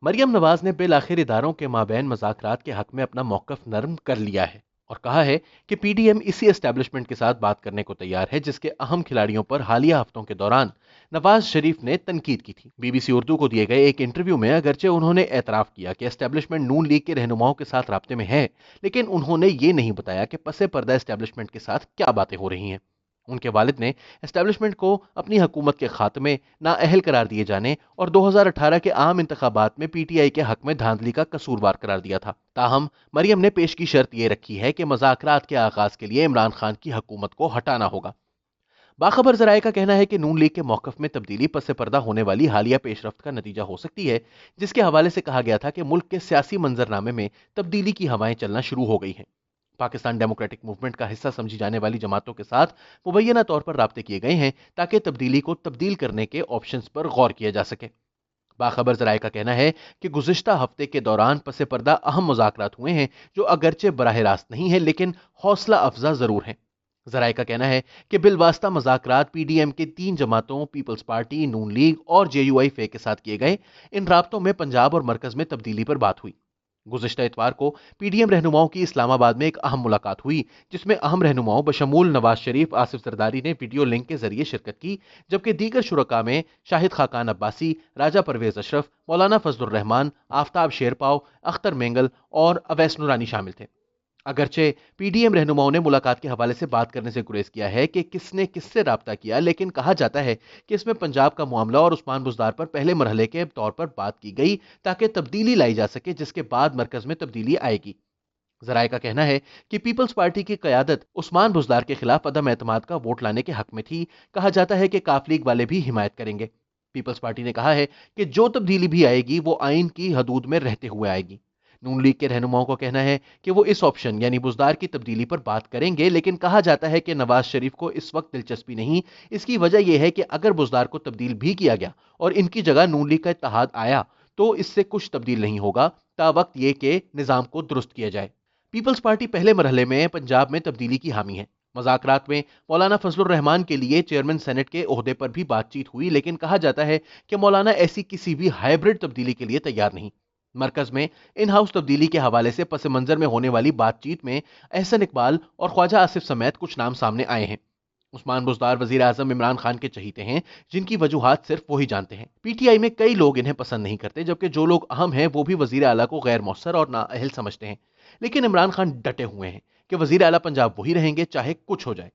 मरियम नवाज ने बिल आखिर इदारों के माबैन मज़ाकरात के हक में अपना मौक़िफ़ नरम कर लिया है और कहा है कि पीडीएम इसी एस्टेब्लिशमेंट के साथ बात करने को तैयार है जिसके अहम खिलाड़ियों पर हालिया हफ्तों के दौरान नवाज शरीफ ने तनकीद की थी। बीबीसी उर्दू को दिए गए एक इंटरव्यू में अगरचे उन्होंने एतराफ़ किया कि एस्टेब्लिशमेंट नून लीग के रहनुमाओं के साथ राब्ते में है, लेकिन उन्होंने ये नहीं बताया कि पसे पर्दा एस्टेब्लिशमेंट के साथ क्या बातें हो रही हैं। उनके वालिद ने एस्टेब्लिशमेंट को अपनी हुकूमत के खात्मे, नाअहल करार दिए जाने और 2018 के आम इंतखाबात में पीटीआई के हक में धांधली का कसूरवार करार दिया था। ताहम मरियम ने पेश की शर्त ये रखी है कि मज़ाकरात के आगाज के लिए इमरान खान की हुकूमत को हटाना होगा। बाखबर जराये का कहना है कि नून लीग के मौक़िफ़ में तब्दीली पस पर्दा होने वाली हालिया पेशरफ्त का नतीजा हो सकती है, जिसके हवाले से कहा गया था कि मुल्क के सियासी मंजरनामे में तब्दीली की हवाएं चलना शुरू हो गई हैं। पाकिस्तान डेमोक्रेटिक मूवमेंट का हिस्सा समझी जाने वाली जमातों के साथ मुबैना तौर पर राब्ते किए गए हैं ताकि तब्दीली को तब्दील करने के ऑप्शंस पर गौर किया जा सके। बाखबर जराये का कहना है कि गुज़िश्ता हफ्ते के दौरान पसे पर्दा अहम मुज़ाकरात हुए हैं जो अगरचे बराह रास्त नहीं है लेकिन हौसला अफजा जरूर हैं। जराये का कहना है कि बिलवास्ता मज़ाकरात पीडीएम के 3 जमातों पीपल्स पार्टी, नून लीग और जेयूआई फे के साथ किए गए। इन राब्तों में पंजाब और मरकज में तब्दीली पर बात हुई। गुज़िश्ता इतवार को पीडीएम रहनुमाओं की इस्लामाबाद में एक अहम मुलाकात हुई जिसमें अहम रहनुमाओं बशमूल नवाज शरीफ, आसिफ जरदारी ने वीडियो लिंक के जरिए शिरकत की, जबकि दीगर शुरका में शाहिद खाकान अब्बासी, राजा परवेज अशरफ, मौलाना फजलुर रहमान, आफ्ताब शेरपाव, अख्तर मेंगल और अवैस नूरानी शामिल थे। अगरचे पीडीएम रहनुमाओं ने मुलाकात के हवाले से बात करने से गुरेज किया है कि किसने किससे राब्ता किया, लेकिन कहा जाता है कि इसमें पंजाब का मामला और उस्मान बुज़दार पर पहले मरहले के तौर पर बात की गई ताकि तब्दीली लाई जा सके, जिसके बाद मरकज में तब्दीली आएगी। जराये का कहना है कि पीपल्स पार्टी की कयादत उस्मान बुज़दार के खिलाफ अदम एतमाद का वोट लाने के हक में थी। कहा जाता है कि काफ लीग वाले भी हिमायत करेंगे। पीपल्स पार्टी ने कहा है कि जो तब्दीली भी आएगी वो आइन की हदूद में रहते हुए आएगी। नून लीग के रहनुमाओं का कहना है कि वो इस ऑप्शन यानी बुज़दार की तब्दीली पर बात करेंगे, लेकिन कहा जाता है कि नवाज शरीफ को इस वक्त दिलचस्पी नहीं। इसकी वजह यह है कि अगर बुज़दार को तब्दील भी किया गया और इनकी जगह नून लीग का इत्तेहाद आया तो इससे कुछ तब्दील नहीं होगा, तावक्त ये कि निज़ाम को दुरुस्त किया जाए। पीपल्स पार्टी पहले मरहले में पंजाब में तब्दीली की हामी है। मज़ाकरात में मौलाना फजलुर रहमान के लिए चेयरमैन सेनेट के ओहदे पर भी बातचीत हुई, लेकिन कहा जाता है कि मौलाना ऐसी किसी भी हाइब्रिड तब्दीली के लिए तैयार नहीं। मरकज में इन हाउस तब्दीली के हवाले से पस मंजर में होने वाली बातचीत में एहसन इकबाल और ख्वाजा आसिफ समेत कुछ नाम सामने आए हैं। उस्मान बुज़दार वजीर आजम इमरान खान के चहीते हैं, जिनकी वजूहात सिर्फ वही जानते हैं। पीटीआई में कई लोग इन्हें पसंद नहीं करते, जबकि जो लोग अहम हैं वो भी वजीर आला को गैर मौसर और नाअहल समझते हैं। लेकिन इमरान खान डटे हुए हैं कि वजीर आला पंजाब वही रहेंगे चाहे कुछ हो जाए।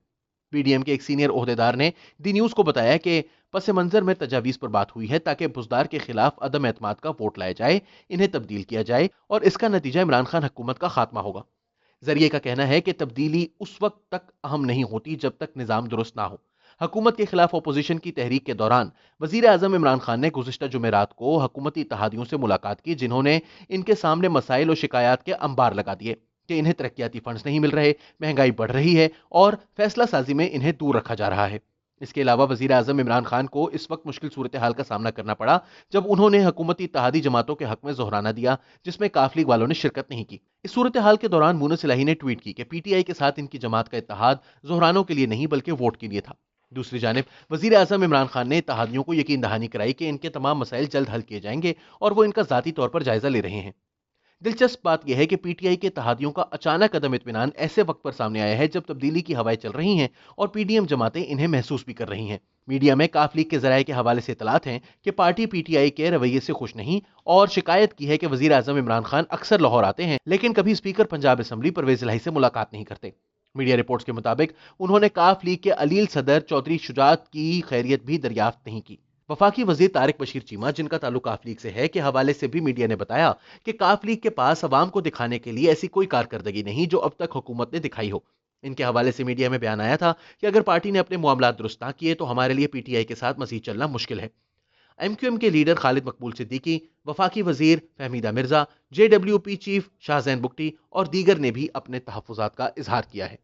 पीडीएम के एक सीनियर ओहदेदार ने दी न्यूज को बताया कि पस मंजर में तजावीज़ पर बात हुई है ताकि बुज़दार के खिलाफ अदम एतमाद का वोट लाया जाए, इन्हें तब्दील किया जाए और इसका नतीजा इमरान खान हुकूमत का खात्मा होगा। जरिए का कहना है कि तब्दीली उस वक्त तक अहम नहीं होती जब तक निज़ाम दुरुस्त ना हो। हुकूमत के खिलाफ अपोजिशन की तहरीक के दौरान वजीर आजम इमरान खान ने गुज़िश्ता जुमेरात को हुकूमती इत्तेहादियों से मुलाकात की, जिन्होंने इनके सामने मसाइल और शिकायत के अंबार लगा दिए कि इन्हें तरक्याती फंड्स नहीं मिल रहे, महंगाई बढ़ रही है और फैसला साजी में इन्हें दूर रखा जा रहा है। इसके अलावा वजीर आजम इमरान खान को इस वक्त मुश्किल सूरत हाल का सामना करना पड़ा जब उन्होंने हुकूमती इत्तेहादी जमातों के हक में जोहराना दिया, जिसमें काफ लीग वालों ने शिरकत नहीं की। इस सूरत हाल के दौरान मुनस इलाही ने ट्वीट की कि पीटीआई के साथ इनकी जमात का इत्तेहाद जोहरानों के लिए नहीं बल्कि वोट के लिए था। दूसरी जानिब वजीर आजम इमरान खान ने इत्तेहादियों को यकीन दहानी कराई कि इनके तमाम मसाइल जल्द हल किए जाएंगे और वो इनका जाती तौर पर जायजा ले रहे हैं। दिलचस्प बात यह है कि पीटीआई के इत्तेहादियों का अचानक अदम इत्मीनान ऐसे वक्त पर सामने आया है जब तब्दीली की हवाएं चल रही हैं और पीडीएम जमातें इन्हें महसूस भी कर रही हैं। मीडिया में काफ लीग के जराये के हवाले से इतलात हैं कि पार्टी पीटीआई के रवैये से खुश नहीं और शिकायत की है कि वजीर आजम इमरान खान अक्सर लाहौर आते हैं लेकिन कभी स्पीकर पंजाब असम्बली परवेज इलाही से मुलाकात नहीं करते। मीडिया रिपोर्ट्स के मुताबिक उन्होंने काफ लीग के अलील सदर चौधरी शुजात की खैरियत भी दरियाफ्त नहीं की। वफाकी वजीर तारिक बशीर चीमा, जिनका ताल्लुक काफ लीग से है, के हवाले से भी मीडिया ने बताया कि काफ लीग के पास अवाम को दिखाने के लिए ऐसी कोई कारकर्दगी नहीं जो अब तक हुकूमत ने दिखाई हो। इनके हवाले से मीडिया में बयान आया था कि अगर पार्टी ने अपने मामला दुरुस्त ना किए तो हमारे लिए पीटीआई के साथ मजीद चलना मुश्किल है। एमक्यूएम के लीडर खालिद मकबूल सिद्दीकी, वफाकी वजीर फहमीदा मिर्जा, जेडब्ल्यूपी चीफ शाहजैन बुगटी और दीगर ने भी अपने तहफ्फुजात का इजहार किया है।